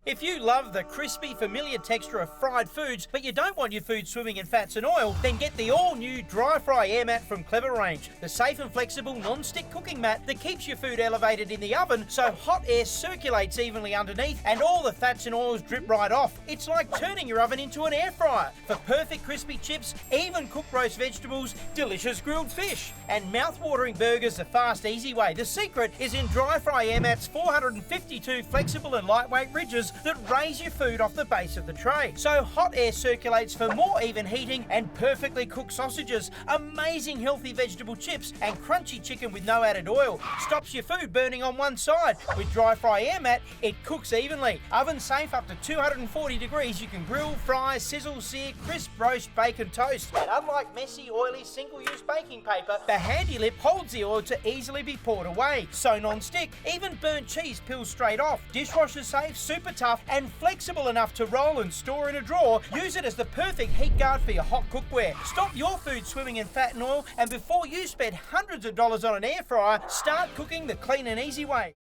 If you love the crispy, familiar texture of fried foods, but you don't want your food swimming in fats and oil, then get the all-new Dry Fry Air Mat from Kleva range. The safe and flexible non-stick cooking mat that keeps your food elevated in the oven so hot air circulates evenly underneath and all the fats and oils drip right off. It's like turning your oven into an air fryer for perfect crispy chips, even cooked roast vegetables, delicious grilled fish, and mouth-watering burgers the fast, easy way. The secret is in Dry Fry Air Mat's 452 flexible and lightweight ridges that raise your food off the base of the tray. So hot air circulates for more even heating and perfectly cooked sausages, amazing healthy vegetable chips and crunchy chicken with no added oil. Stops your food burning on one side. With Dry Fry Air Mat, it cooks evenly. Oven safe up to 240 degrees, you can grill, fry, sizzle, sear, crisp, roast, bake and toast. And unlike messy, oily, single-use baking paper, the handy lip holds the oil to easily be poured away. So non-stick, even burnt cheese peels straight off. Dishwasher safe, super tough and flexible enough to roll and store in a drawer. Use it as the perfect heat guard for your hot cookware. Stop your food swimming in fat and oil, and before you spend hundreds of dollars on an air fryer, start cooking the clean and easy way.